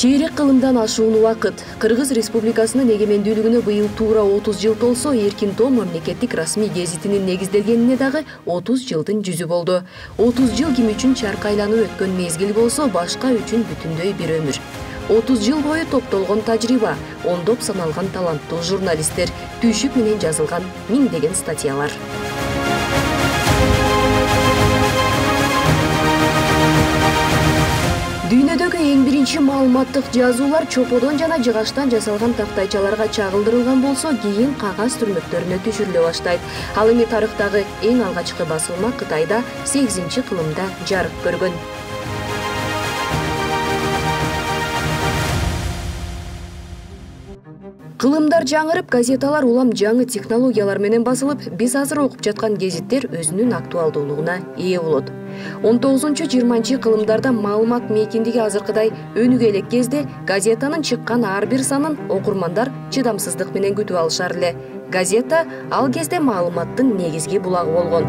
Чейрек кылымдан ашуун убакыт. Кыргыз Республикасынын эгемендүүлүгүнө быйыл туура 30 жыл толсо, Эркин Тоо мамлекеттик расмий гезитинин негизделгенине дагы 30 жылдын жүзү болду. 30 жыл ким үчүн чаркы айланып өткөн мезгил болсо, башка үчүн бүтүндөй бир өмүр. 30 жыл бою топтолгон тажрыйба, ондоп саналган таланттуу журналисттер, түйшүк менен жазылган миңдеген статьялар. Дүйнөдөгү эң биринчи маалыматтык жазуулар чоподон жана жыгачтан жасалган тактайчаларга чагылдырылган болсо, кийин кагаз түрмөктөрүнө түшүрүлө баштайт. Ал эми тарыхтагы эң алгачкы басылма Кытайда 8-кылымда жарык көргөн. Кылымдар жаңырып, газеталар улам жаңы технологиялар менен басылып, биз азыр окуп жаткан гезиттер өзүнүн актуалдуулугуна ээ болот. 19-20 кылымдарда маалымат мейкиндиги азыркыдай өнүгө элек кезде газетанын чыккан ар бир санын окурмандар чыдамсыздык менен күтүп алышар эле. Газета ал кезде маалыматтын негизги булагы болгон.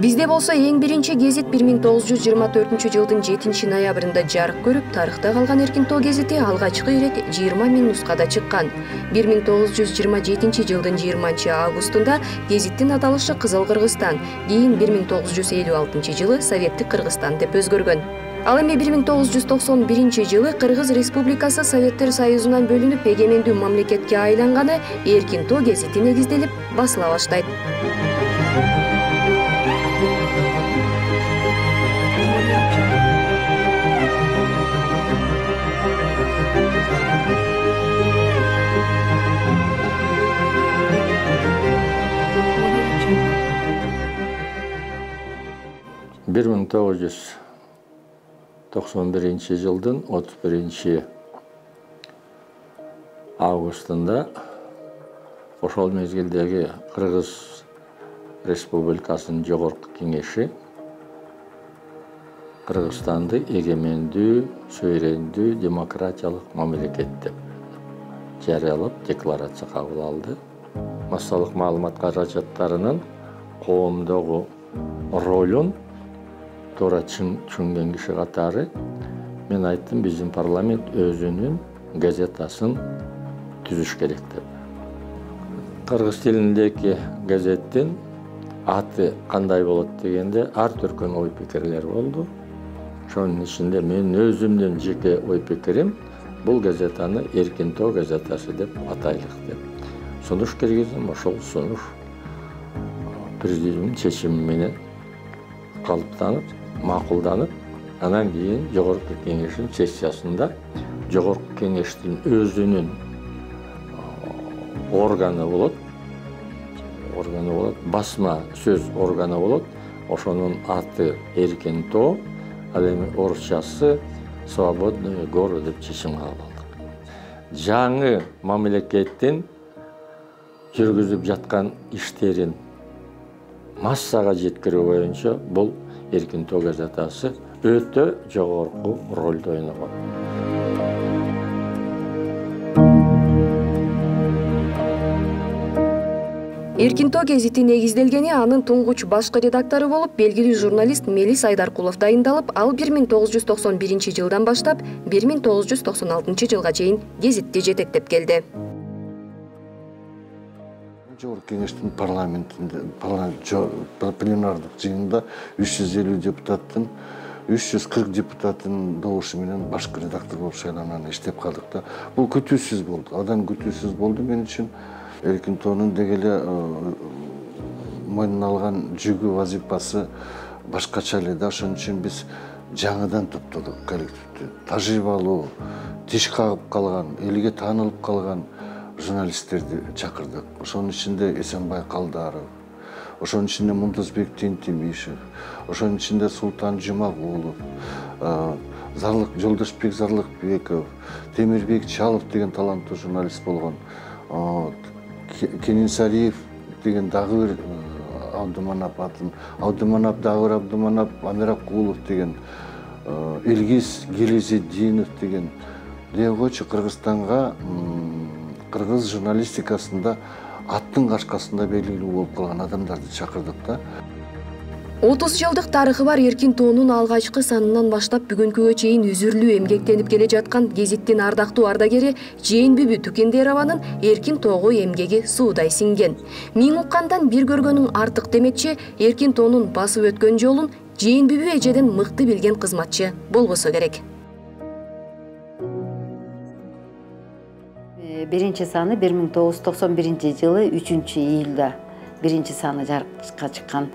Бизде болсо эң биринчи гезит 1924 жылдын 7 ноябрында жарык көрүп, тарыхта калган Эркин Тоо гезити алгачкы ирет 20 000 нускада чыккан. 1927 жылдын 20 августунда гезиттин аталышы Кызыл Кыргызстан, кийин 1956 жылы Советтик Кыргызстан деп өзгөргөн. Ал эми 1991 жылы Кыргыз Республикасы Советтер Союзунан бөлүнүп, эгемендүү мамлекетке айланганы Эркин Тоо гезити негизделип басыла баштайт. Bir 1991 жылдын 31 августунда ошол мезгилдеги Кыргыз Республикасынын жогорку кеңеши Кыргызстанды эгемендүү, сөйрөндүү, демократиялык мамлекет деп жарыялап декларация кабыл алды. Массалык маалымат каражаттарынын коомдогу ролун туура түшүнгөн киши катары мен айттым, биздин парламент өзүнүн газетасын түзүш керек деп. Кыргыз тилиндеги газеттин аты кандай болот дегенде ар түркүн ой пикирлер болду. Ошонун ичинде мен өзүмдүн жеке ой пикирим, бул газетаны Эркин Тоо газетасы деп атайлык деп. Сунуш киргиздим, ошол сунуш президиумдун чечими менен калыптанып, макулданып, анан кийин жогорку кеңештин сессиясында жогорку кеңештин өзүнүн органы болот, басма сөз органы болот. Ошонун аты Эркин Тоо, ал эми орусчасы Свободные горы деп чечим кабыл алдык. Жаңы мамлекеттин жүргүзүп жаткан иштерин массага жеткирүү боюнча бул Эркин Тоо газетасы өтө жогорку ролду ойногон. Эркин Тоо гезити негизделгени анын туңгуч башкы редактору болуп, белгилүү журналист Мелис Айдаркулов дайындалып, ал 1991 жылдан баштап 1996 жылга чейин гезитти жетектеп келди. Жогорку кеңештин парламентинде, пленардык жыйынында 350 депутаттын, 340 депутаттын добушу менен башкы редактор болуп шайланган иштеп калдык да. Бул күтүүсүз болду. Адам күтүүсүз болду мен үчүн. Эркин Тоонун деги эле мойнуна алган жүгү, вазифасы башкача эле да. Ошон үчүн биз жаңыдан топтодук коллективди. Тажрыйбалуу, тиш кагып калган, элге таанылып калган журналисттерди чакырдык. Ошонун ичинде Эсенбай Калдаров, ошонун ичинде Мунтазбек Тентимишев, ошонун ичинде Султан Жумагулов, Жолдошбек Зарлыкбеков, Темирбек Чалов деген таланттуу журналист болгон. Кенинсариев деген дагы бир Абдуманап атын, Абдуманап Дагыр Абдуманап Амиракулов деген Илгиз Гелизетдинов деген deygoçu Kırgızстанга кыргыз журналистикасында аттын кашкасында белгилүү болуп калган адамдарды чакырдык да. 30 жылдык тарыхы бар Эркин тоонун алгачкы санынан баштап бүгүнкүгө чейин үзүрлүү эмгектенип келе жаткан гезиттин ардактуу ардагери Жээнбүбү Түкендерованын Эркин тоого эмгеги суудай сиңген. Миң уккандан бир көргөнүң артык деметчи, Эркин тоонун басып өткөн жолун Жээнбүбү эжеден мыкты билген кызматчы болбосо керек. Биринчи саны 1991 жылы 3-июлда биринчи саны жарыкка чыккан.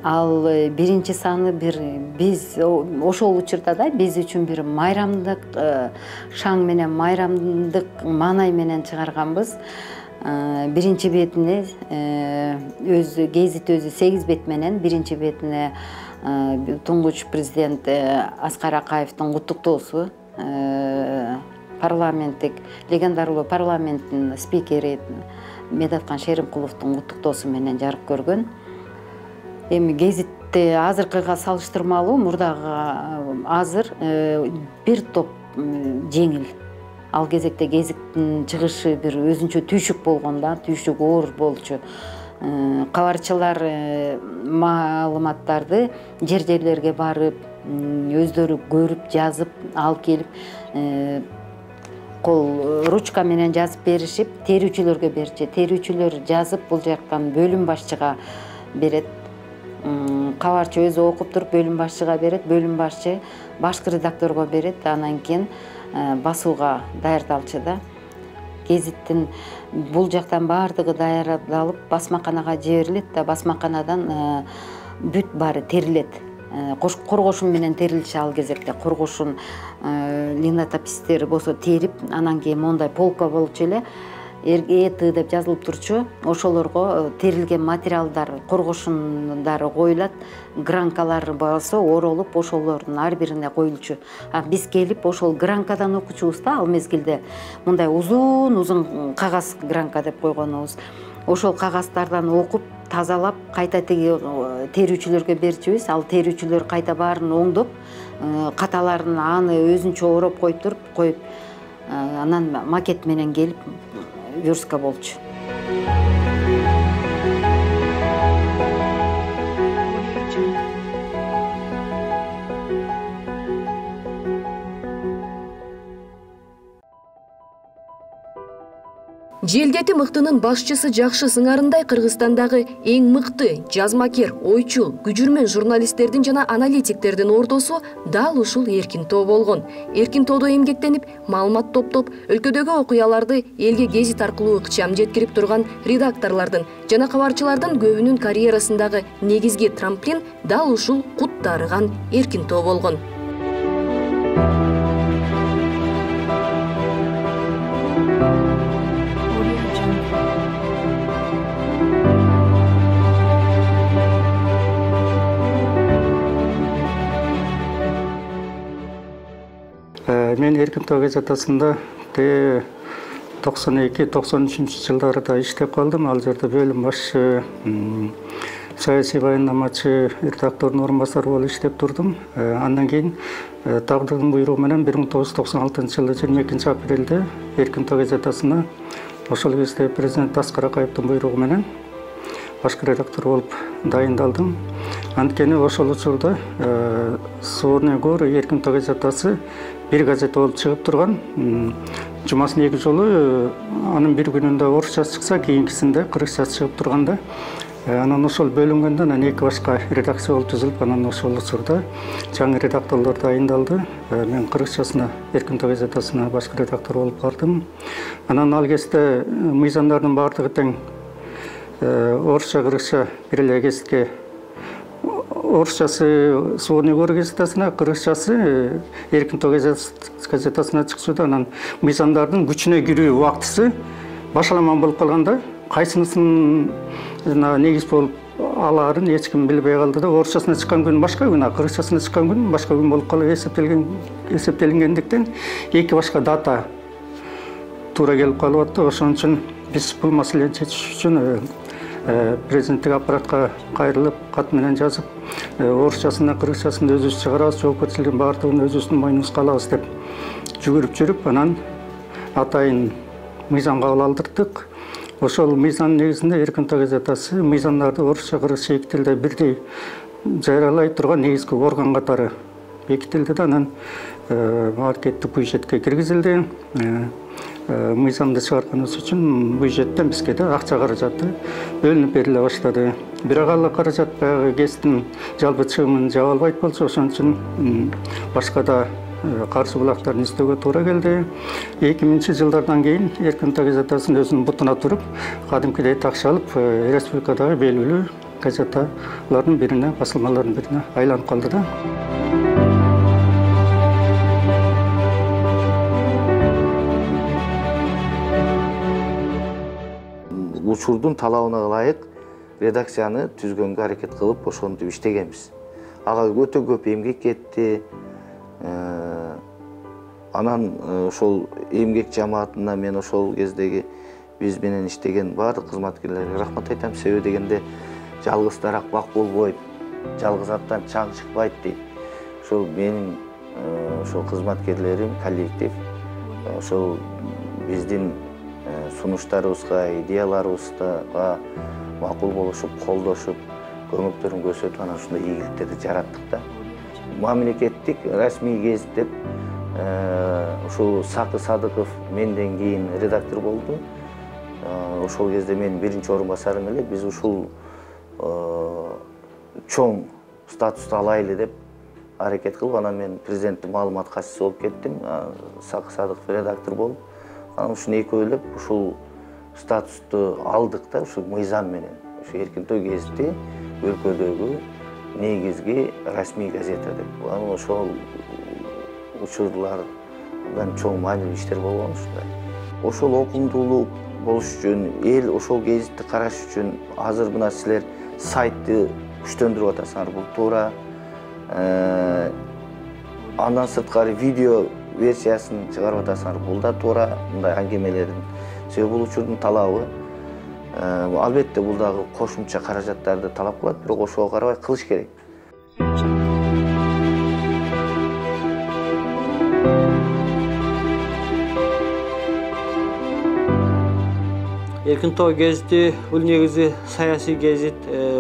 Ал биринчи саны биз ошол учурда да биз үчүн бир майрамдык шаң менен, майрамдык маанай менен чыгарганбыз. Биринчи бетине гезит өзү 8 бет менен, биринчи бетине туңгуч президент Аскар Акаевдин куттуктоосу, парламенттик легендардуу парламенттин спикери Медаткан Шеримкуловдун куттуктоосу менен жарык көргөн. Эми гезитти азыркыга салыштырмалуу, мурдагы азыр бир топ жеңил. Ал кезекте гезиттин чыгышы бир өзүнчө түйшүк болгон да, түйшүк оор болчу. Кабарчылар маалыматтарды жерлерге барып, өздөрү көрүп, жазып, алып келип, кол ручка менен жазып беришип, терүүчүлөргө берчи. Терүүчүлөр жазып, бул жактан бөлүм башчыга берет. Кабарчы өзү окуп туруп бөлүм башчыга берет, бөлүм башчы башкы редакторго берет, анан кийин басууга даярдалчу да. Гезиттин бул жактан баардыгы даярдалып басмаканага жиберилет да, басмаканадан бүт баары терилет. Коргошун менен терилиши ал кезекте. Коргошун линотопистер болсо терип, анан кийин мондай полка болчу эле. ЭТ деп жазылып турчу, ошолорго терилген материалдар, коргошундары коюлат, гранкалар болсо оролуп, ошолордун ар бирине коюлчу. Биз келип ошол гранкадан окучубуз да, ал мезгилде мындай узун кагаз гранка деп койгонубуз. Ошол кагаздардан окуп, тазалап, кайта тиги терүүчүлөргө берчүбүз. Ал терүүчүлөр кайта баарын оңдоп, каталарын аны өзүнчө ороп коюп, анан макет менен келип верстка болчу. Желдети мыктынын башчысы жакшы сыңарындай Кыргызстандагы эң мыкты, жазмакер, ойчул, күжүрмөн журналисттердин жана аналитиктердин ордосу дал ушул Эркин тоо болгон. Эркин тоодо эмгектенип, маалымат топтоп, өлкөдөгү окуяларды элге гезит аркылуу ыкчам жеткирип турган редакторлордун жана кабарчылардын көбүнүн карьерасындагы негизги трамплин дал ушул кут дарыган Эркин тоо болгон. Мен Эркин тоо газетасында 92-93 жылдарда иштеп калдым. Ал жерде бөлүм башчы, саясий баяндамачы, редактордун орун басары болуп иштеп турдум. Андан кийин тагдырдын буйругу менен 1996 жылы 22 апрелде Эркин тоо газетасына ошол кезде президент Аскар Акаевдин буйругу менен башкы редактор болуп дайындалдым. Анткени ошол учурда Суворный Гор Эркин тоо газетасы бир газета болуп чыгып турган. Жумасын 2 жолу анын бир күнүндө орусчасы чыкса, кийинкисинде кыргызчасы чыгып турганда, анан ошол бөлүнгөндө анан 2 башка редакция болуп түзүлүп, анан ошол учурда жаңы редакторлор дайындалды. Мен кыргызчасына, Эркин тоо газетасына башкы редактор болуп бардым. Анан ал кезде мыйзамдардын баардыгы тең, орусча, кыргызча бир эле гезитке, орусчасы Суворный Гор газетасына, кыргызчасы Эркин тоо газетасына чыкчу да, анан мыйзамдардын күчүнө кирүү убактысы башаламан болуп калганда, кайсынысын негиз болуп алаарын эч ким билбей калды да. Орусчасына чыккан күн башка күн, кыргызчасына чыккан күн башка күн болуп калып эсептелгендиктен 2 башка дата туура келип калып атты. Ошон үчүн биз бул маселени чечиш үчүн президенттик аппаратка кайрылып кат менен жазып, орусчасына, кыргызчасына өзүбүз чыгарабыз, жоопкерчилигин баардыгын өзүбүздүн мойнубузга алабыз деп жүгүрүп жүрүп, анан атайын мыйзам кабыл алдырдык. Ошол мыйзам негизинде Эркин тоо газетасы мыйзамдарды орусча, кыргызча эки тилде бирдей жарыялай турган негизги орган катары бекитилди да, анан мамлекеттик бюджетке киргизилди. Мыйзамды чыгарганыбыз үчүн бюджеттен бизге да акча каражаты бөлүнүп бериле баштады. Бирок ал каражат баягы ГЭСтин жалпы чыгымын жаба албайт болчу, ошон үчүн башка да каржы булактарын издөөгө туура келди. 2000-жылдардан кийин Эркин тоо газетасын өзүнүн бутуна туруп, кадимкидей такша алып, республикадагы белгилүү газеталардын бирине, басылмалардын бирине айланып калды да. Учурдун талабына ылайык редакцияны түзгөнгө аракет кылып, ошентип иштегенбиз. Ага өтө көп эмгек кетти. Анан ошол эмгек жамаатына мен ошол кездеги биз менен иштеген баардык кызматкерлерге рахмат айтам. Себеби дегенде жалгыз дарак бак болбойт, жалгыз аттан чаң чыкпайт дейт. Ошол менин ошол кызматкерлерим, коллектив ошол биздин сунуштарыбызга, идеяларыбызга макул болушуп, колдошуп, көмөктөрүн көрсөтүп, анан ушундай ийгиликтерди жараттык да. Мамлекеттик расмий гезит деп ушул Сакы Садыков менден кийин редактор болду. Ошол кезде мен биринчи орун басарым эле, биз ушул чоң статусту алайлы деп аракет кылып, анан мен президенттин маалымат катчысы болуп кеттим, Сакы Садыков редактор болуп. Анан ушуну экөөлөп ушул статусту алдык да, ушул мыйзам менен. Ушу Эркин тоо гезити өлкөдөгү негизги расмий газета деп. Анан ошол учурлардан чоң маанилүү иштер болгон ушундай. Ошол окумдуулук болуш үчүн, эл ошол гезитти караш үчүн азыр мына силер сайтты күчтөндүрүп атасыңар, бул туура. Андан сырткары видео версиясын чыгарып атасыңар, бул да туура, мындай аңгемелердин. Себеби бул учурдун талабы. Албетте бул дагы кошумча каражаттарды талап кылат, бирок ошого карабай кылыш керек. Эркин тоо гезити бул негизи саясий гезит,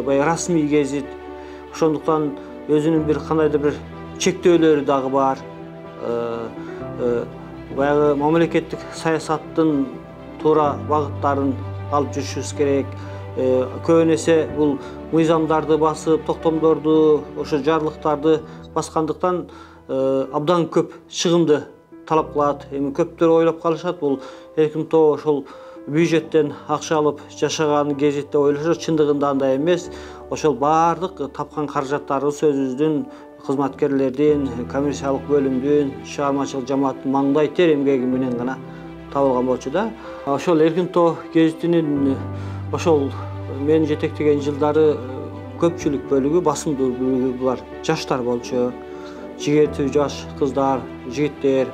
баягы расмий гезит. Ошондуктан өзүнүн бир кандайдыр бир чектөөлөрү дагы бар. Баягы мамлекеттик саясаттын туура багыттарын алып жүрүшүбүз керек. Көбүн эсе бул мыйзамдарды басып, токтомдорду, ошо жарлыктарды баскандыктан абдан көп чыгымды талап кылат. Эми көптөр ойлоп калышат, бул Эркин тоо ошол бюджеттен акча алып жашаган гезит деп ойлошот. Чындыгында андай эмес. Ошол баардык тапкан каражаттарыбыз өзүбүздүн кызматкерлердин, коммерциялык бөлүмдүн, чыгармачылык жамааттын маңдай тер эмгеги менен гана табылган болчу да. Ошол Эркин тоо гезитинин ошол мен жетектеген жылдары көпчүлүк бөлүгү, басымдуу бөлүгү булар жаштар болчу. Жигертүү жаш кыздар, жигиттер,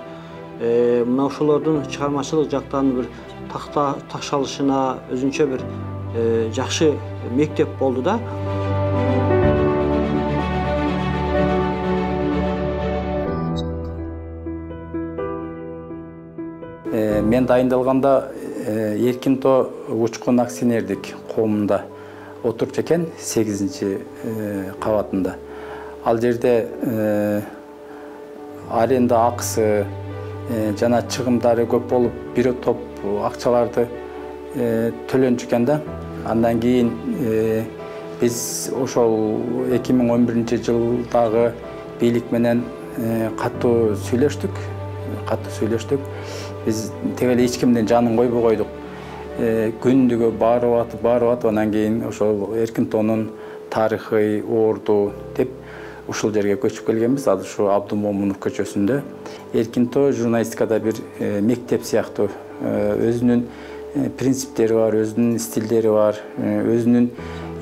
мына ошолордун чыгармачылык жактан бир такшалышына өзүнчө бир жакшы мектеп болду да. Мен дайындалганда Эркин тоо учкун акционердик коомунда отуруп экен, 8-кабатында. Ал жерде аренда акысы жана чыгымдары көп болуп, бир топ акчаларды төлөнчү экен да. Андан кийин биз ошол 2011-жылдагы бийлик менен катуу сүйлөштүк. Биз тегеле эч кимдин жанын койбой койдук. Күндүгө барып, анан кийин ошол Эркин тоонун тарыхый, орду деп ушул жерге көчүп келгенбиз. Азыр ушу Абдумомунов көчөсүндө. Эркин тоо журналистикада бир мектеп сыяктуу, өзүнүн принциптери бар, өзүнүн стилдери бар, өзүнүн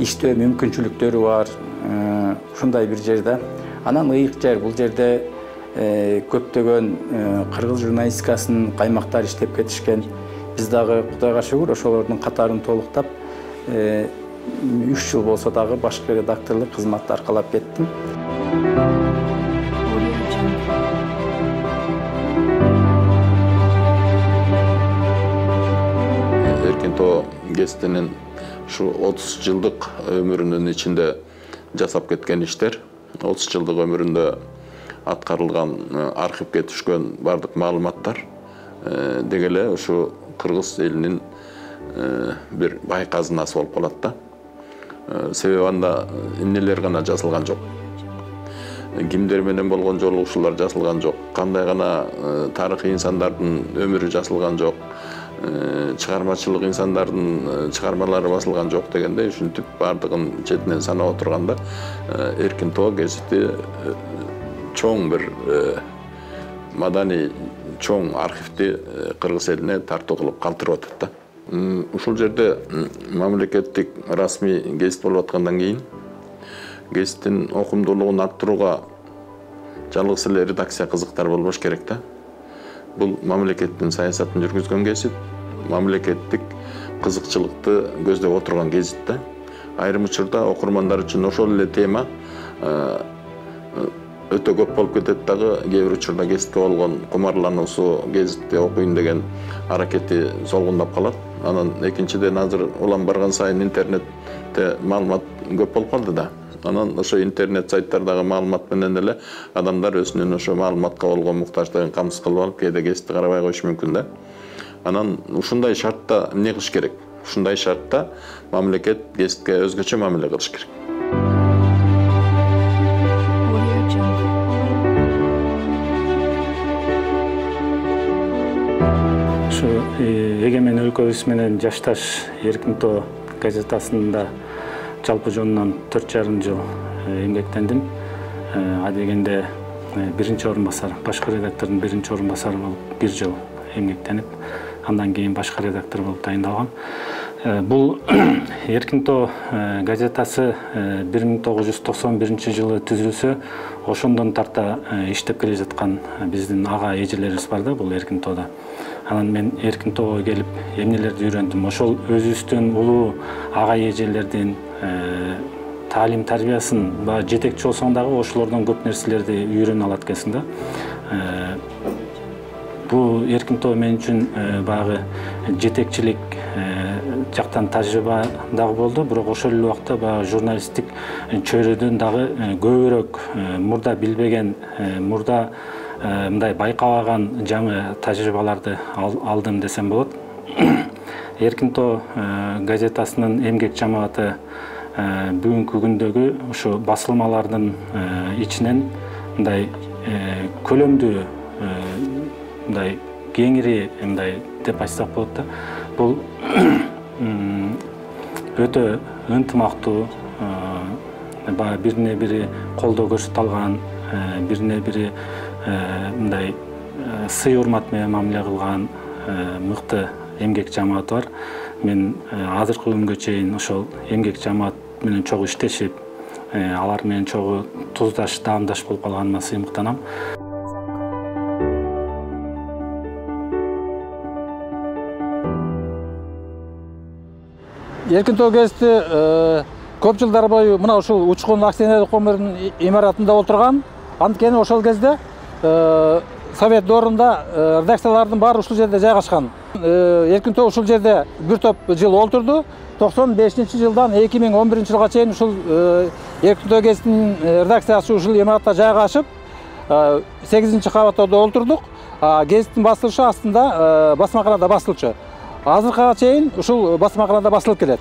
иштөө мүмкүнчүлүктөрү бар. Ушундай бир жерде. Анан ыйык жер, бул жерде көптөгөн кыргыз журналистикасынын каймактары иштеп кетишкен. Биз дагы Кудайга шүгүр ошолордун катарын толуктап, 3 жыл болса дагы башкы редакторлук кызматты аркалап кеттим. Эркинтоо гезитинин ушу 30 жылдык өмүрүнүн ичинде жасап кеткен иштер, 30 жылдык өмүрүндө аткарылган архивге түшкөн бардык маалыматтар деги эле ушу кыргыз элинин бир бай казынасы болуп калат да. Себеби анда эмнелер гана жазылган жок. Кимдер менен болгон жолугушуулар жазылган жок. Кандай гана тарыхый инсандардын өмүрү жазылган жок. Чыгармачылык инсандардын чыгармалары басылган жок дегенде ушинтип бардыгын четинен санап отурганда Эркинтоо гезити чоң бир маданий чоң архивди кыргыз элине тартуу кылып калтырып атат да. Ушул жерде мамлекеттик расмий гезит болуп аткандан кийин гезиттин окумдуулугун арттырууга жалгыз эле редакция кызыктар болбош керек да. Бул мамлекеттин саясатын жүргүзгөн гезит, мамлекеттик кызыкчылыкты көздөп отурган гезит да. Айрым учурда окурмандар үчүн ошол эле тема өтө көп болуп кетет дагы, кээ бир учурда гезитке болгон кумарлануусу, гезитти окуйн деген аракети солгундап калат. Анан экинчиден азыр улам барган сайын интернетте маалымат көп болуп калды да. Анан ошо интернет сайттардагы маалымат менен эле адамдар өзүнүн ошо маалыматка болгон муктаждыгын камсыз кылып алып, кээде гезитти карабай коюшу мүмкүн да. Анан ушундай шартта эмне кылыш керек? Ушундай шартта мамлекет гезитке өзгөчө мамиле кылыш керек. Ушу эгемен өлкөбүз менен жашташ Эркинтоо газетасында жалпы жонунан 4,5 жыл эмгектендим. Адегенде биринчи орун басар, башкы редактордун биринчи орун басары болуп 1 жыл эмгектенип, андан кийин башкы редактор болуп дайындалгам. Бул Эркинтоо газетасы 1991 жылы түзүлсө, ошондон тарта иштеп келе жаткан биздин ага эжелерибиз бар да, бул Эркинтоодо. Анан мен Эркинтоого келип эмнелерди үйрөндүм. Ошол өзүбүздүн улуу ага эжелердин таалим тарбиясын жетекчи болсоң дагы ошолордон көп нерселерди үйрөнө алат экенсиң да. Бул Эркинтоо мен үчүн багы жетекчилик жактан тажрыйба дагы болду, бирок ошол эле убакта багы журналисттик чөйрөдөн дагы көбүрөөк мурда билбеген, мурда мындай байкабаган жаңы тажрыйбаларды алдым десем болот. Эркинтоо газетасынын эмгек жамааты бүгүнкү күндөгү ушу басылмалардын ичинен мындай көлөмдүү мындай кеңири мындай деп айтсак болот да. Бул өтө ынтымактуу, бирине бири колдоо көрсөтө алган, бирине бири мындай сый урмат менен мамиле кылган мыкты эмгек жамаат бар. Мен азыркы күнгө чейин ошол эмгек жамаат менен чогуу иштешип, алар менен чогуу туздаш, даамдаш болуп калганыма сыймыктанам. Эркинтоо гезити көп жылдар бою мына ушул Учкун акционерлик коомунун имаратында отурган. Анткени ошол кезде Совет доорунда редакциялардын баары ушул жерде жайгашкан. Эркинтоо ушул жерде бир топ жыл отурду. 95-жылдан 2011 жылга чейин ушул Эркинтоо гезитинин редакциясы ушул имаратта жайгашып, 8-кабатта отурдук. Гезиттин басылышы астында басмаканада басылчу. Азыркыга чейин ушул басмаканада басылып келет.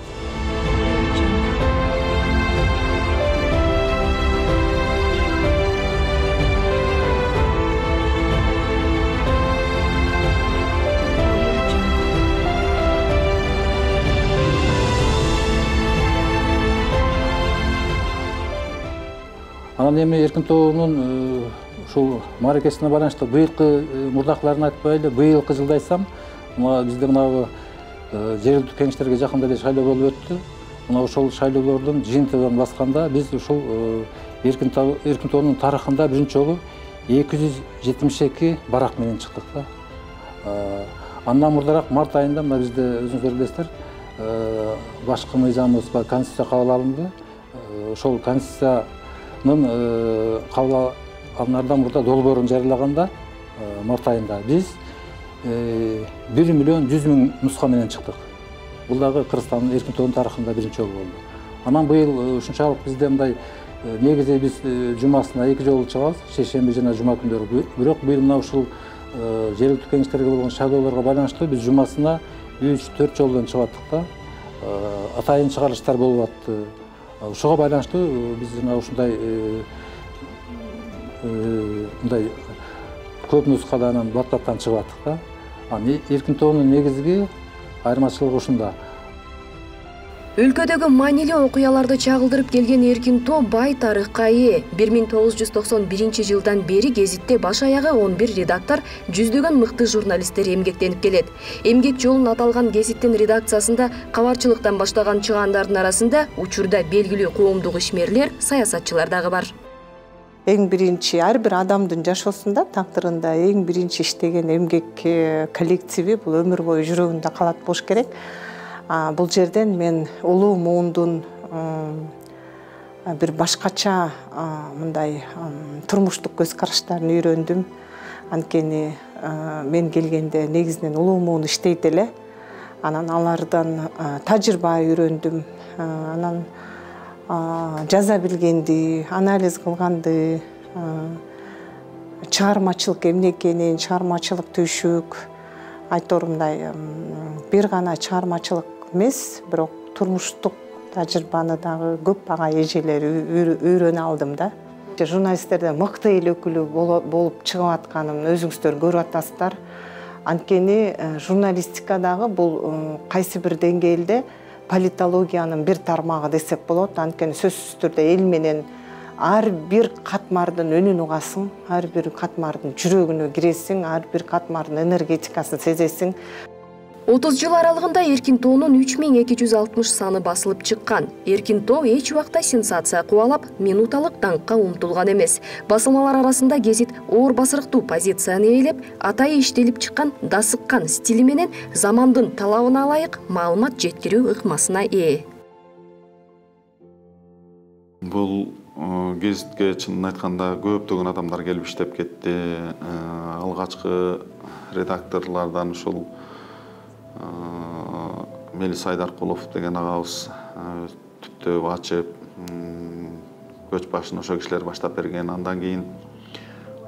Анан эми Эркинтоонун ушул мааракесине байланыштуу быйылкы мурдакыларын айтпайлы, быйылкы жылда айтсам, бизде мына жергиликтүү кеңештерге жакында эле шайлоо болуп өттү. Мына ошол шайлоолордун жыйынтыгын басканда биз ушул Эркинтоонун тарыхында биринчи жолу 272 барак менен чыктык да. Андан мурдараак март айында мына бизде өзүңүздөр билесиздер, башкы мыйзамыбыз бар, конституция кабыл алынды. Ошол конституциянын кабыл алынардан мурда долбоорун жарыялаганда март айында биз 1 миллион 100 миң нуска менен чыктык. Бул дагы Кыргызстандын эркин тоонун тарыхында биринчи жолу болду. Анан быйыл ушунчалык бизде мындай негизи биз жумасына 2 жолу чыгабыз, шейшемби жана жума күндөрү. Бирок быйыл мына ушул жергиликтүү кеңештерге болгон шайлоолорго байланыштуу биз жумасына 3-4 жолдон чыгып аттык да. Атайын чыгарылыштар болуп атты. Ошого байланыштуу биз жана ушундай мындай көп нускадан блокноттан чыгып аттык да. Эркин тоонун негизги айырмачылыгы ушунда. Өлкөдөгү маанилүү окуяларды чагылдырып келген эркин тоо бай тарыхка ээ. 1991 жылдан бери гезитте баш аягы 11 редактор, жүздөгөн мыкты журналисттер эмгектенип келет. Эмгек жолун аталган гезиттин редакциясында кабарчылыктан баштаган чыгандардын арасында учурда белгилүү коомдук ишмерлер, саясатчылар дагы бар. Эң биринчи ар бир адамдын жашоосунда, тагдырында эң биринчи иштеген эмгек коллективи бул өмүр бою жүрөгүндө калат болуш керек. Бул жерден мен улуу муундун бир башкача мындай турмуштук көз караштарын үйрөндүм. Анткени мен келгенде негизинен улуу муун иштейт эле. Анан алардан тажрыйба үйрөндүм. Анан жаза билгенди, анализ кылганды, чыгармачылык эмне экенин, чыгармачылык түйшүк, айторумдай бир гана чыгармачылык эмес, бирок турмуштук тажрыйбаны дагы көп ага эжелер үйрөнө алдым да. Журналисттерден мыкты эл өкүлү болуп чыгып атканым өзүңүздөр көрүп атасыздар. Анткени журналистикадагы бул кайсы бир деңгээлде политологиянын бир тармагы десек болот. Анткени сөзсүз түрдө эл менен ар бир катмардын үнүн угасың, ар бир катмардын жүрөгүнө киресиң, ар бир катмардын энергетикасын сезесиң. 30 жыл аралыгында эркин тоонун 3260 саны басылып чыккан. Эркин тоо эч убакта сенсация кубалап, минуталык даңкка умтулган эмес. Басылмалар арасында гезит оор басырыктуу позицияны ээлеп, атайы иштелип чыккан, дасыккан стили менен замандын талабына ылайык маалымат жеткирүү ыкмасына ээ. Бул гезитке чынын айтканда көптөгөн адамдар келип иштеп кетти. Алгачкы редакторлордон ушул Мелис Айдаркулов деген агабыз түптөп ачып, көч башын ошо кишилер баштап берген. Андан кийин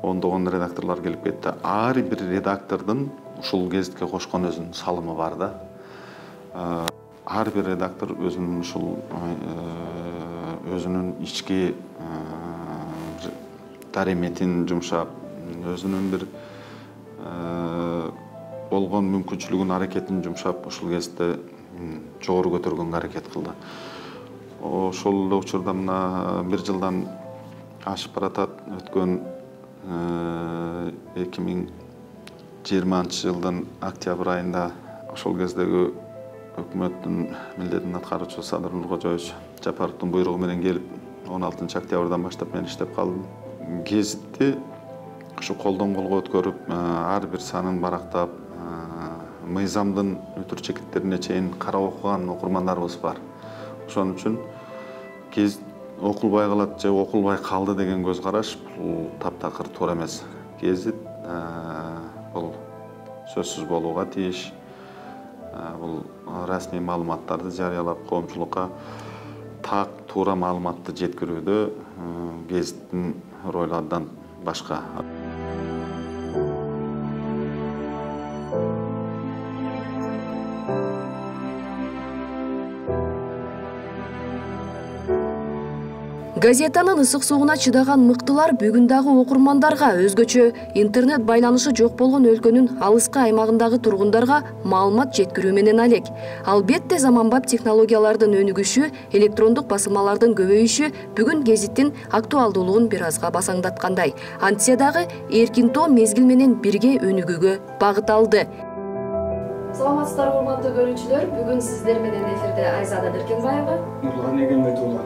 ондогон редакторлор келип кетти. Ар бир редактордун ушул гезитке кошкон өзүнүн салымы бар да. Ар бир редактор өзүнүн ушул өзүнүн ички дареметин жумшап, өзүнүн бир болгон мүмкүнчүлүгүн, аракетин жумшап, ушул гезитте жогору көтөргөнгө аракет кылды. Ошол эле учурда мына 1 жылдан ашып баратат. Өткөн 2020 жылдын октябрь айында ошол кездеги өкмөттүн милдетин аткаруучусу Садыр Нуркожоевич Жапаровдун буйругу менен келип 16 октябрдан баштап мен иштеп калдым. Гезитти ушу колдон колго өткөрүп, ар бир санын барактап, мыйзамдын өтүр чекиттерине чейин карап окуган окурмандарыбыз бар. Ошон үчүн гезит окулбай калат же окулбай калды деген көз караш бул таптакыр туура эмес. Гезит бул сөзсүз болууга тийиш. Бул расмий маалыматтарды жарыялап коомчулукка так туура маалыматты жеткирүүдө гезиттин ролу абдан башка. Газетанын ысык сууна чыдаган мыктылар бүгүн дагы окурмандарга, өзгөчө интернет байланышы жок болгон өлкөнүн алыскы аймагындагы тургундарга маалымат жеткирүү менен алек. Албетте заманбап технологиялардын өнүгүшү, электрондук басылмалардын көбөйүшү бүгүн гезиттин актуалдуулугун бир азга басаңдаткандай. Антсе дагы эркин тоо мезгил менен бирге өнүгүүгө багыт алды. Саламатсыздарбы, урматтуу көрүүчүлөр. Бүгүн сиздер менен эфирде Айзада Беркенбаева, Нурлан Эгембетулла.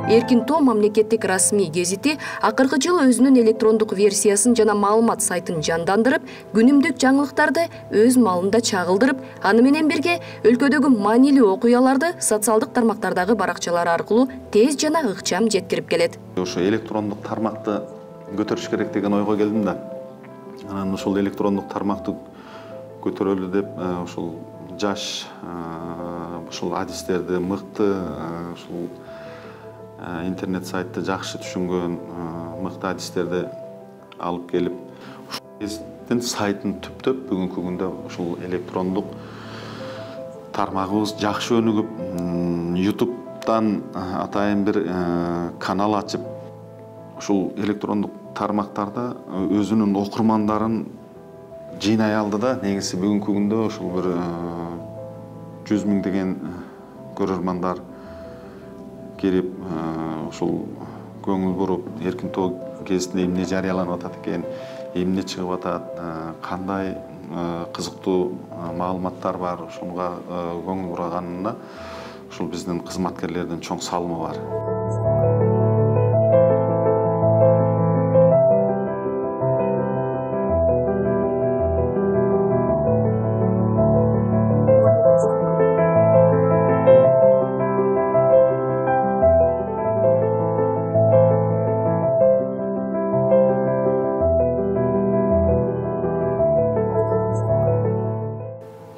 Эркин Тоо мамлекеттик расмий гезити акыркы жылы өзүнүн электрондук версиясын жана маалымат сайтын жандандырып, күнүмдүк жаңылыктарды өз малында чагылдырып, аны менен бирге өлкөдөгү маанилүү окуяларды социалдык тармактардагы баракчалар аркылуу тез жана ыкчам жеткирип келет. Ошо электрондук тармакты көтөрүш керек деген ойго келдим да. Анан ушул электрондук тармакты көтөрөлү деп ушул жаш ушул адистерди мыкты ушул интернет сайтты жакшы түшүнгөн мыкты адистерди алып келип ушул сайтын түптөп бүгүнкү күндө ушул электрондук тармагыбыз жакшы өнүгүп, YouTube'дан атайын бир канал ачып, ушул электрондук тармактарда өзүнүн окурмандарын жыйнай алды да. Негизи бүгүнкү күндө ушул бир 100 миңдеген көрөрмандар келип, ушул көңүл буруп, Эркин Тоо гезитинде эмне жарыяланып атат экен, эмне чыгып атат, кандай кызыктуу маалыматтар бар, ушунга көңүл бураганына ушул биздин кызматкерлердин чоң салымы бар.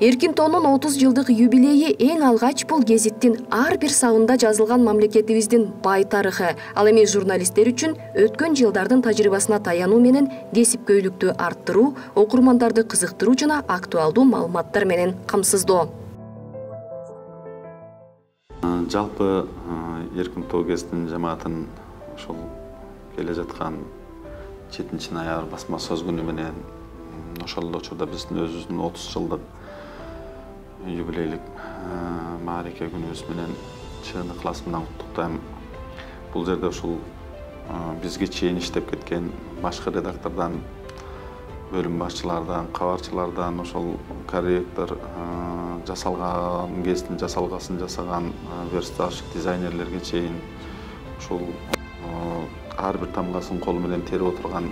Эркин Тоонун 30 жылдык юбилейи эң алгач бул гезиттин ар бир сабында жазылган мамлекетибиздин бай тарыхы. Ал эми журналисттер үчүн өткөн жылдардын тажрыйбасына таянуу менен кесипкөйлүктү арттыруу, окурмандарды кызыктыруу жана актуалдуу маалыматтар менен камсыздоо. Жалпы Эркин Тоо гезитинин жамаатын ошол келе жаткан 7-ноябрь басма сөз күнү менен ошол учурда биздин өзүбүздүн 30 жылдык юбилейлик маареке күнүбүз менен чын ыкласымдан куттуктайм. Бул жерде ушул бизге чейин иштеп кеткен башкы редактордон, бөлүм башчылардан, кабарчылардан, ошол корректор жасалган гезиттин жасалгасын жасаган верстальщик дизайнерлерге чейин, ушул ар бир тамгасын колу менен терип отурган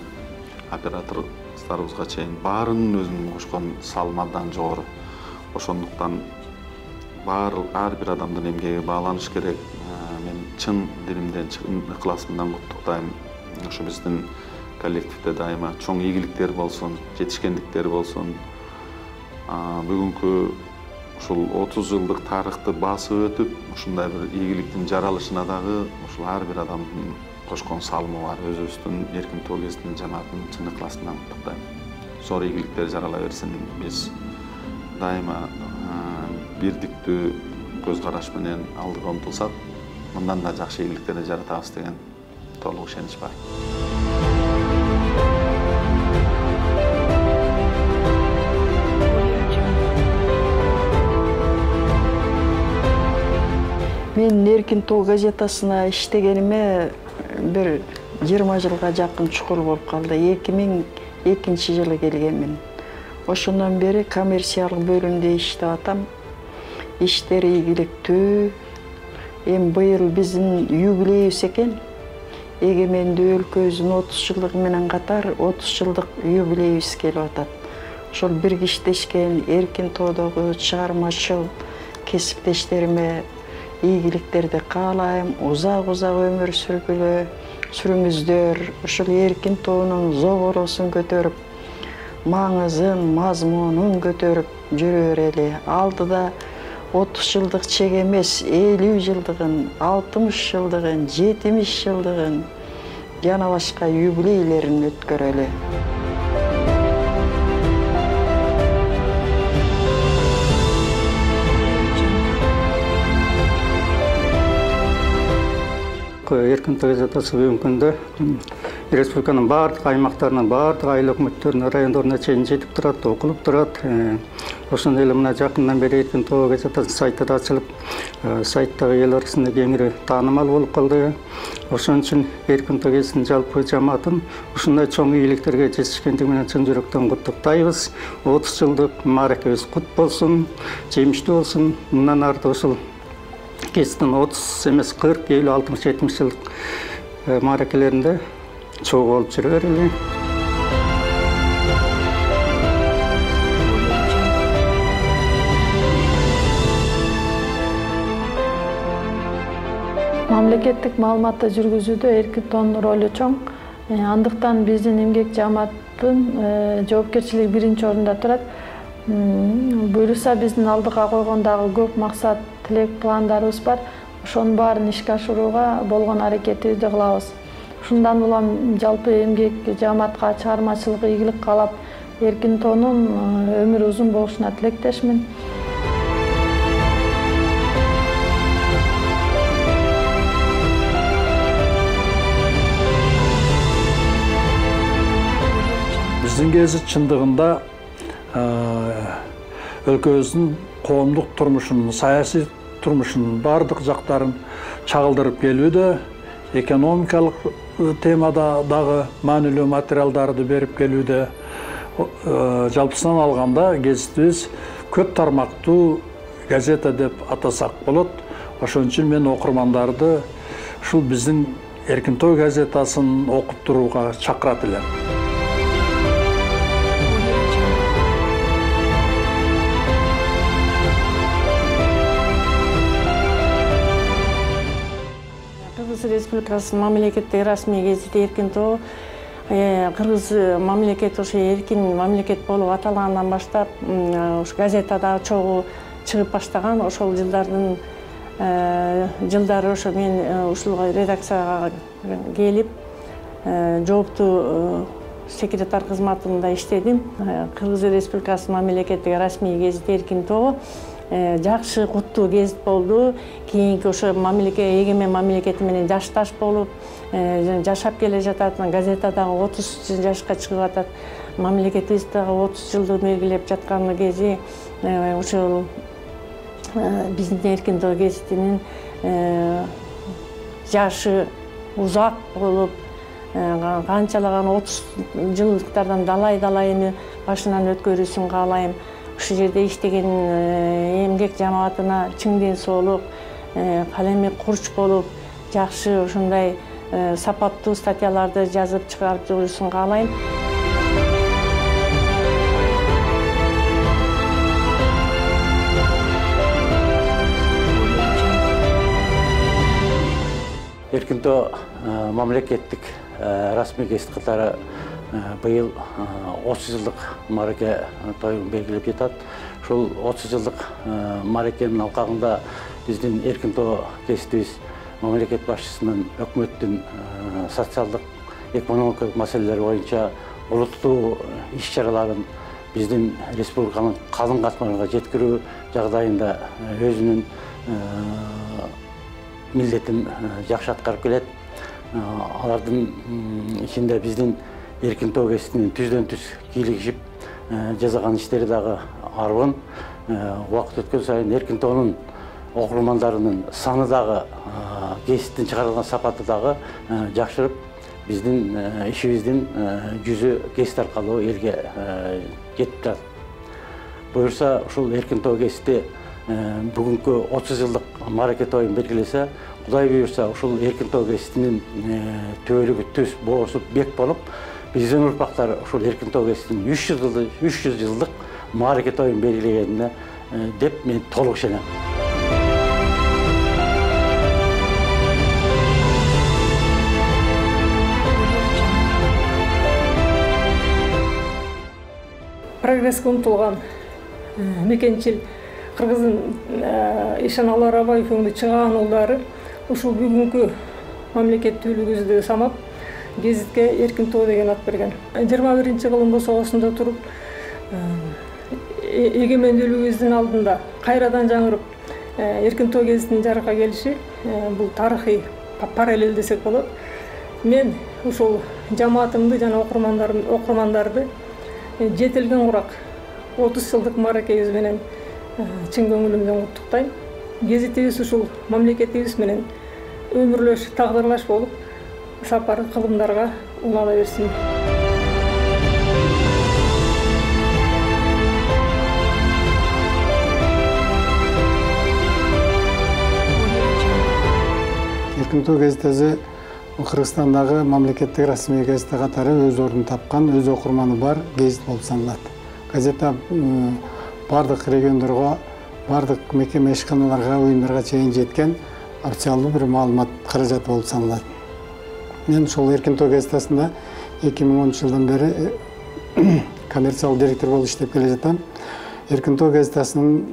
операторлорубузга чейин баарынын өзүнүн кошкон салымы абдан жогору. Ошондуктан ар бир адамдын эмгеги бааланыш керек. Мен чын диlimden, чын ыкласымдан куттуктайм. Ошо биздин коллективде дайыма чоң ийгиликтер болсун, жетишкендиктер болсун. Бүгүнкү ушул 30 жылдык тарыхты басып өтүп, ушундай бир ийгиликтин жаралышына дагы ушул ар бир адамдын кошкон салымы бар. Өзүбүздүн Эркин Тоо гезитинин жамаатын чын ыкласымдан куттуктайм. Зор ийгиликтер жарала берсин. Биз дайыма бирдиктүү көз караш менен алдыга умтулсак, мындан да жакшы ийгиликтерди жаратабыз деген толук ишенич бар. Мен Эркин Тоо газетасына иштегениме бир 20 жылга жакын чукул болуп калды. 2002 жылы келгенмин. Ошондон бери коммерциялык бөлүмдө иштеп атам. Иштер ийгиликтүү. Эми быйыл биздин юбилейибиз экен. Эгемендүү өлкөбүздүн 30 жылдыгы менен катар 30 жылдык юбилейибиз келип атат. Ошол бирге иштешкен Эркин Тоодогу чыгармачыл кесиптештериме ийгиликтерди каалайм. Узак өмүр сүрүңүздөр. Ушул Эркин Тоонун зоборосун көтөрүп, маңызын, мазмунун көтөрүп жүрө берели. Алдыда 30 жылдык чек эмес, 50 жылдыгын, 60 жылдыгын, 70 жылдыгын жана башка юбилейлерин өткөрөлү. Эркин Тоо газетасы бүгүнкү күндө республиканын баардык аймактарынын, баардык айыл өкмөттөрүнүн райондоруна чейин жетип турат, окулуп турат. Ошондой эле мына жакындан бери Эркин Тоо газетасынын сайты да ачылып, сайттагы эл арасында кеңири таанымал болуп калды. Ошон үчүн Эркин Тоо газетинин жалпы жамаатын ушундай чоң ийгиликтерге жетишкендиги менен чын жүрөктөн куттуктайбыз. 30 жылдык мааракебиз кут болсун, жемиштүү болсун. Мындан ары ушул гезиттин 30 эмес 40, 50, 60, 70 жылдык мааракелеринде чогуу болуп жүрө берели. Мамлекеттик маалыматты жүргүзүүдө Эркинтоонун ролу чоң. Андыктан биздин эмгек жамааттын жоопкерчилиги биринчи орунда турат. Буюрса биздин алдыга койгон дагы көп максат, тилек, пландарыбыз бар. Ошонун баарын ишке ашырууга болгон аракетибизди кылабыз. Ушундан улам жалпы эмгек жамаатка чыгармачылык ийгилик каалап, Эркинтоонун өмүрү узун болушуна тилектешмин. Биздин гезит чындыгында өлкөбүздүн коомдук турмушунун, саясий турмушунун бардык жактарын чагылдырып келүүдө, экономикалык темада дагы маанилүү материалдарды берип келүүдө. Жалпысынан алганда гезитибиз көп тармактуу газета деп атасак болот. Ошон үчүн мен окурмандарды ушул биздин Эркинтоо газетасын окуп турууга чакырат элем. Кыргыз Республикасынын мамлекеттик расмий гезити Эркинтоо Кыргыз мамлекети ошо эркин мамлекет болуп аталгандан баштап ушу газетада чогуу чыгып баштаган. Ошол жылдары ошо мен ушул редакцияга келип жооптуу секретарь кызматында иштедим. Кыргыз Республикасынын мамлекеттик расмий гезити Эркинтоо жакшы куттуу гезит болду. Кийинки ошо эгемен мамлекети менен жашташ болуп жашап келе жатат. Газета дагы 30 жашка чыгып атат. Мамлекетибиз дагы 30 жылды белгилеп жаткан кези ошол биздин Эркинтоо гезитинин жашы узак болуп, канчалаган 30 жылдыктардан далайыны башынан өткөрүүсүн каалайм. Ушул жерде иштеген эмгек жамаатына чың ден соолук, калеми курч болуп, жакшы ушундай сапаттуу статьяларды жазып чыгарып жүрүүсүн каалайм. Эркинтоо мамлекеттик расмий гезит катары быйыл 30 жылдык маареке тоюн белгилеп жатат. Ушул 30 жылдык маарекенин алкагында биздин Эркинтоо гезитибиз мамлекет башчысынын, өкмөттүн социалдык, экономикалык маселелер боюнча олуттуу иш-чараларын биздин республиканын калың катмарына жеткирүү жагдайында өзүнүн милдетин жакшы аткарып келет. Алардын ичинде биздин Эркинтоо гезитинин түздөн түз кийлигишип жасаган иштери дагы арбын. Убакыт өткөн сайын Эркинтоонун окурмандарынын саны дагы, гезиттин чыгарылган сапаты дагы жакшырып, биздин ишибиздин жүзү гезит аркылуу элге жетип турат. Буюрса ушул Эркинтоо гезити бүгүнкү 30 жылдык маареке тоюн белгилесе, Кудай буюрса ушул Эркинтоо гезитинин түбөлүгү түз боосуп бек болуп, биздин урпактар ушул Эркинтоо гезитинин 300 жылдык маареке тоюн белгилегенине деп мен толук ишенем. Прогресске умтулган мекенчил Кыргыздын Ишаналар Абаевдин чыган уулдары ушул бүгүнкү мамлекеттүүлүгүбүздү самап гезитке Эркинтоо деген ат берген. 21-кылымдын согусунда туруп, эгемендүүлүгүбүздүн алдында кайрадан жаңырып, Эркинтоо гезитинин жарыкка келиши бул тарыхый параллель десек болот. Мен ушул жамаатымды жана окурмандарды жетилген курак 30 жылдык мааракебиз менен чын көңүлүмдөн куттуктайм. Гезитибиз ушул мамлекетибиз менен өмүрлөш, тагдырлаш болуп, сапар кылымдарга улана берсин. Эркин тоо газетасы Кыргызстандагы мамлекеттик расмий газета катары өз ордун тапкан, өз окурманы бар гезит болуп саналат. Газета бардык региондорго, бардык мекеме ишканаларга, уюмдарга чейин жеткен официалдуу бир маалымат каражаты болуп саналат. Мен ошол Эркин тоо газетасында 2010 жылдан бери коммерциялык директор болуп иштеп келе жатам. Эркин тоо газетасынын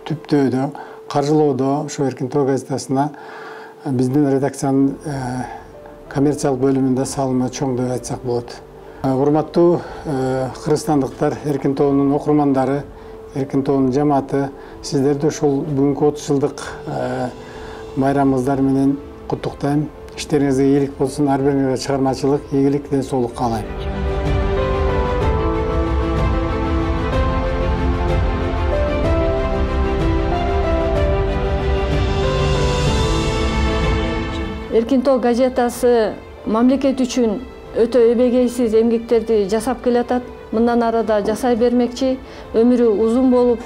түптөөдө, каржылоодо ошо Эркин тоо газетасына биздин редакциянын коммерциялык бөлүмүндө салымы чоң деп айтсак болот. Урматтуу кыргызстандыктар, Эркин тоонун окурмандары, Эркин тоонун жамааты, сиздерди ушул бүгүнкү 30 жылдык майрамыңыздар менен куттуктайм. İşlerinize iyilik olsun, her birine çıkarmacılık, iyilik, dens soğuk kalayım. Эркин тоо газетасы мамлекет үчүн өтө эбегейсиз эмгектерди жасап келатат. Мындан ары да жасай бермекчи. Өмүрү узун болуп,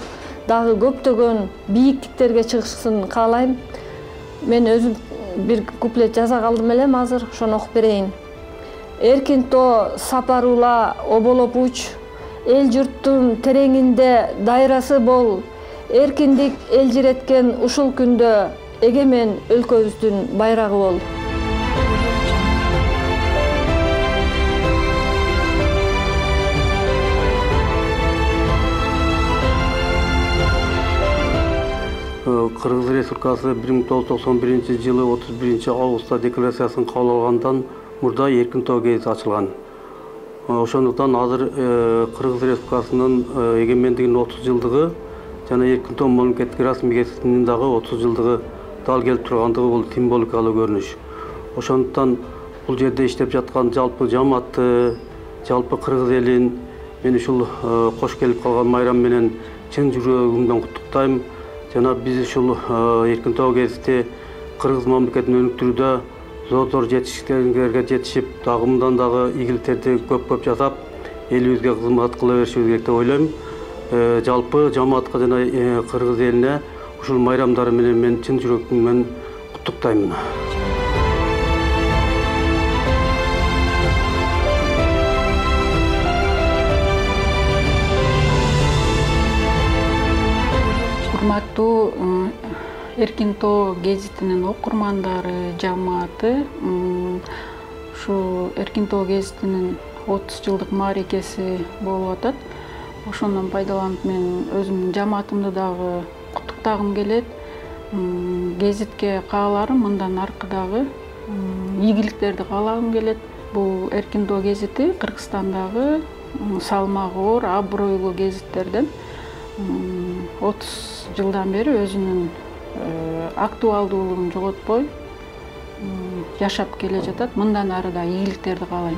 дагы көптөгөн бийиктиктерге чыгышсын каалайм. Мен өзүм bir куплет жаза калдым элем азыр, ошону окуп берейин. Эркин тоо сапарула оболоп уч, эл журттун тереңинде дайрасы бол, эркиндик элжиреткен ушул күндө эгемен өлкөбүздүн байрагы бол. Кыргыз Республикасы 1991 жылы 31 августта декларациясын кабыл алгандан мурда Эркин тоо газети ачылган. Ошондуктан азыр Кыргыз Республикасынын эгемендигинин 30 жылдыгы жана Эркин тоо мамлекеттик расмий газетинин дагы 30 жылдыгы дал келип тургандыгы бул символикалык көрүнүш. Ошондуктан бул жерде иштеп жаткан жалпы жамаатты, жалпы кыргыз элин мен ушул кош келип калган майрам менен чын жүрөгүмдөн куттуктайм. Жана биз ушул Эркин тоо газети Кыргыз мамлекетин өнүктүрүүдө зор жетиштерге жетишип, дагы мындан дагы ийгиликтерди көп жасап, элибизге кызмат кыла беришибиз керек деп ойлойм. Жалпы жамаатка жана кыргыз элине ушул майрамдары менен мен чын жүрөгүмөн куттуктайм. Урматтуу Эркин тоо гезитинин окурмандары, жамааты, ушу Эркин тоо гезитинин 30 жылдык мааракеси болуп атат. Ошондон пайдаланып мен өзүмдүн жамаатымды дагы куттуктагым келет. Гезитке кааларым мындан аркы дагы ийгиликтерди каалагым келет. Бул Эркин тоо гезити Кыргызстандагы салмагы оор, абройлуу гезиттерден 30 жылдан бери өзүнүн актуалдуулугун жоготпой жашап келе жатат. Мындан ары да ийгиликтерди каалайм.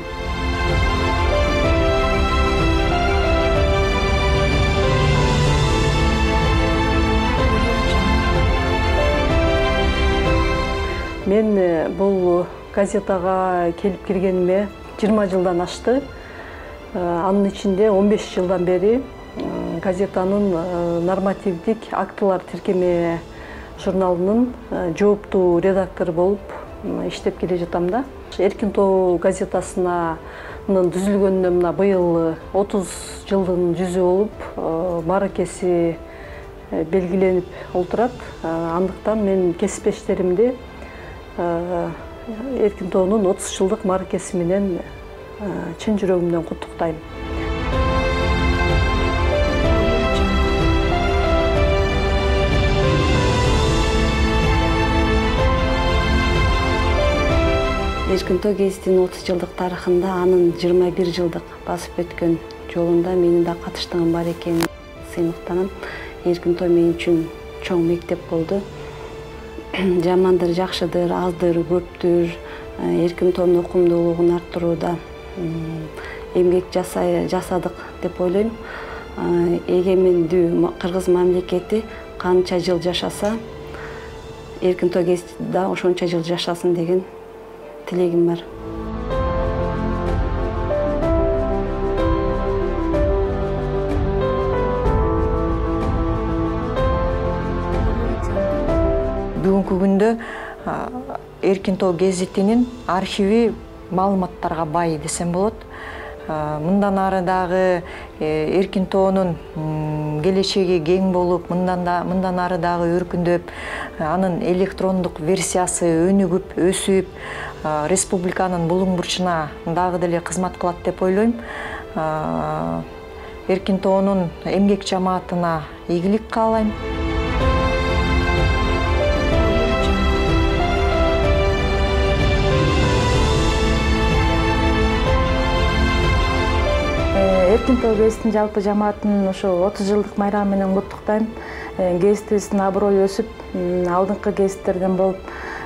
Мен бул газетага келип киргениме 20 жылдан ашты. Анын ичинде 15 жылдан бери газетанын нормативдик актылар тиркеме журналынын жооптуу редактору болуп иштеп келе жатам да. Эркин тоо газетасынын түзүлгөнүнө мына быйыл 30 жылдын жүзү болуп, мааракеси белгиленип олтурат. Андыктан мен кесиптештеримди Эркин тоонун 30 жылдык мааракеси менен чын жүрөгүмдөн куттуктайм. Эркин тоо гезитинин 30 жылдык тарыхында анын 21 жылдык басып өткөн жолунда менин да катыштыгым бар экенин сыймыктанам. Эркин тоо мен үчүн чоң мектеп болду. Жамандыр, жакшыдыр, аздыр, көптүр, Эркин тоонун окумдуулугун арттырууда эмгек жасадык деп ойлойм. Эгемендүү Кыргыз мамлекети канча жыл жашаса, Эркин тоо гезити да ошончо жыл жашасын деген тилегим бар. Бүгүнкү күндө Эркин Тоо гезитинин архиви маалыматтарга бай десем болот. Мындан ары дагы Эркин Тоонун келечеги кең болуп, мындан ары дагы өркүндөп, анын электрондук версиясы өнүгүп, өсүп, республиканын булуң бурчуна дагы деле кызмат кылат деп ойлойм. Эркин Тоонун эмгек жамаатына ийгилик каалайм. Эркин Тоо гезитин жалпы жамаатын ошо 30 жылдык майрамы менен куттуктайм. Гезитибиздин аброю өсүп, алдыңкы гезиттерден болуп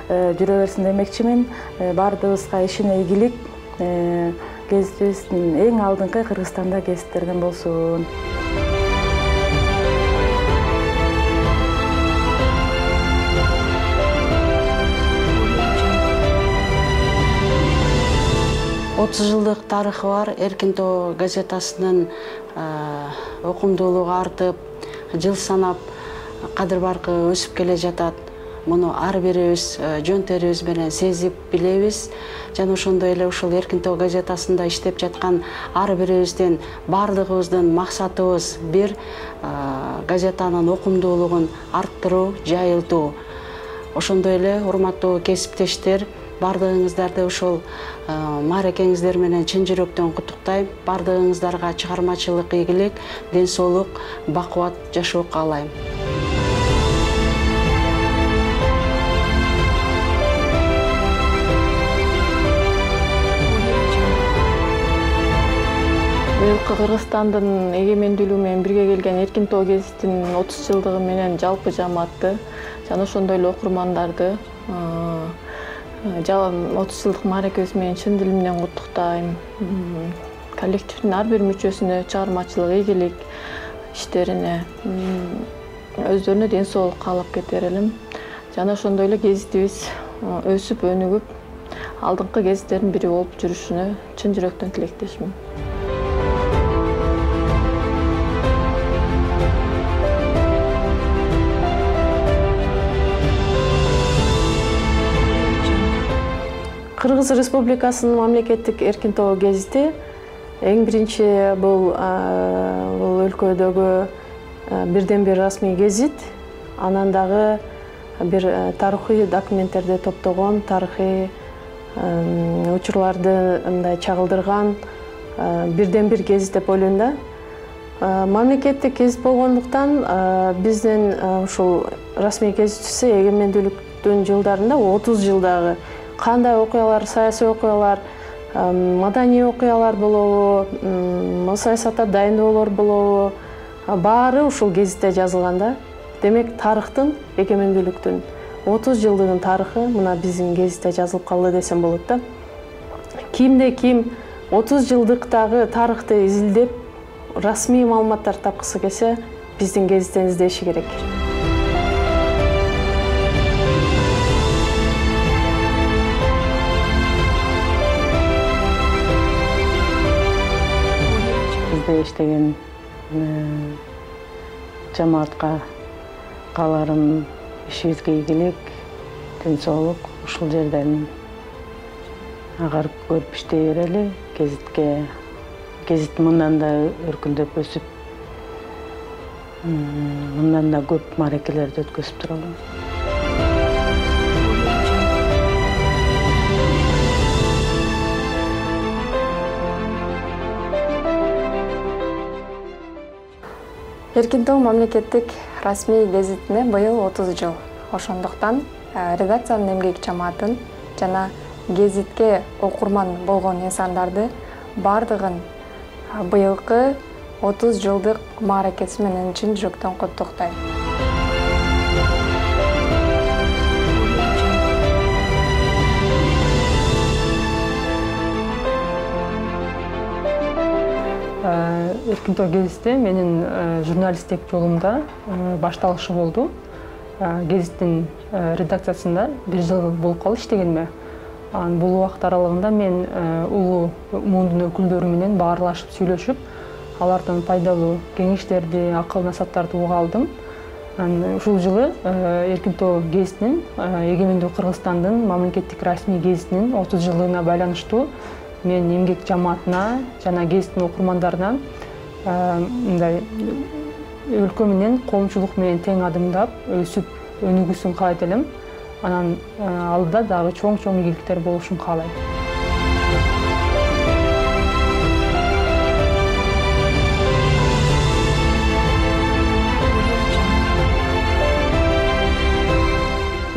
жүрө берсин демекчимин. Бардыгыбызга ишине ийгилик. Гезитибиздин эң алдыңкы Кыргызстанда гезиттерден болсун. Жылдык тарыхы бар Эркин Тоо газетасынын окумдуулугу артып, жыл санап кадыр баркы өсүп келе жатат. Муну ар бирибиз жөн терибиз менен сезип билебиз. Жана ошондой эле ушул Эркин Тоо газетасында иштеп жаткан ар бирибиздин бардыгыбыздын максатыбыз бир газетанын окумдуулугун арттыруу, жайылтуу. Ошондой эле урматтуу кесиптештер, бардыгыңыздарды ушул мааракеңиздер менен чын жүрөктөн куттуктайм. Бардыгыңыздарга чыгармачылык ийгилик, ден соолук, бакубат жашоо каалайм. Быйылкы Кыргызстандын эгемендүүлүгү менен бирге келген Эркин Тоо гезитинин 30 жылдыгы менен жалпы жамаатты жана ошондой эле окурмандарды 30 жылдык мааракебиз менен чын дилимден куттуктайм. Коллективдин ар бир мүчөсүнө чыгармачылык ийгилик иштерине, өздөрүнө ден соолук каалап кетер элем. Жана ошондой эле гезитибиз өсүп, өнүгүп, алдыңкы гезиттердин бири болуп жүрүшүнө чын жүрөктөн тилектешмин. Кыргыз Республикасынын мамлекеттик Эркин Тоо гезити эң биринчи бул өлкөдөгү бирден бир расмий гезит. Анан дагы бир тарыхый документтерди топтогон, тарыхый учурларды мындай чагылдырган бирден бир гезит деп ойлойм да. Мамлекеттик гезит болгондуктан биздин ушул расмий гезитчиси эгемендүүлүктүн жылдарында 30 жылдагы кандай окуялар, саясий окуялар, маданий окуялар болобу, саясатта дайындоолор болобу, баары ушул гезитте жазылган да. Демек, тарыхтын, эгемендүүлүктүн 30 жылдыгын тарыхы мына биздин гезитте жазылып калды десем болот да. Кимде ким 30 жылдыктагы тарыхты изилдеп, расмий маалыматтар тапкысы келсе, биздин гезиттен издеши керек. Иштеген жамаатка кааларым ишибизге ийгилик, ден соолук, ушул жерден агарып көрүп иштей берели. Гезит мындан да өркүндөп өсүп, мындан да көп мааракелерди өткөзүп туралы. Эркин Тоо мамлекеттик расмий гезитине быйыл 30 жыл. Ошондуктан редакциянын эмгек жамаатын жана гезитке окурман болгон инсандарды бардыгын быйылкы 30 жылдык мааракеси менен чын жүрөктөн куттуктайм. Эркин Тоо гезити менин журналисттик жолумда башталышы болду. Гезиттин редакциясында 1 жыл болуп калды иштегениме. Бул убакыт аралыгында мен улуу муундун өкүлдөрү менен баарлашып, сүйлөшүп, алардан пайдалуу кеңештерди, акыл насаттарды уга алдым. Ушул жылы Эркин Тоо гезитинин, Эгемендүү Кыргызстандын мамлекеттик расмий гезитинин 30 жылдыгына байланыштуу мен эмгек жамаатына жана гезиттин окурмандарына мындай өлкө менен коомчулук менен тең адымдап өсүп өнүгүүсүн каалайт элем. Анан алдыда дагы чоң ийгиликтер болушун каалайм.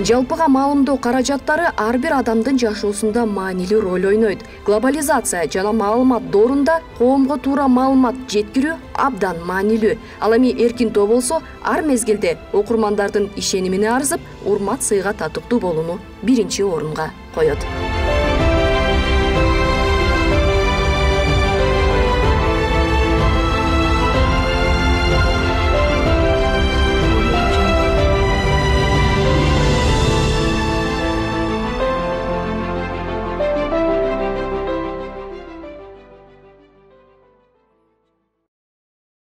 Жалпыга маалымдоо каражаттары ар бир адамдын жашоосунда маанилүү роль ойнойт. Глобализация жана маалымат доорунда коомго туура маалымат жеткирүү абдан маанилүү. Ал эми Эркин Тоо болсо ар мезгилде окурмандардын ишенимине арзып, урмат сыйга татыктуу болууну биринчи орунга коёт.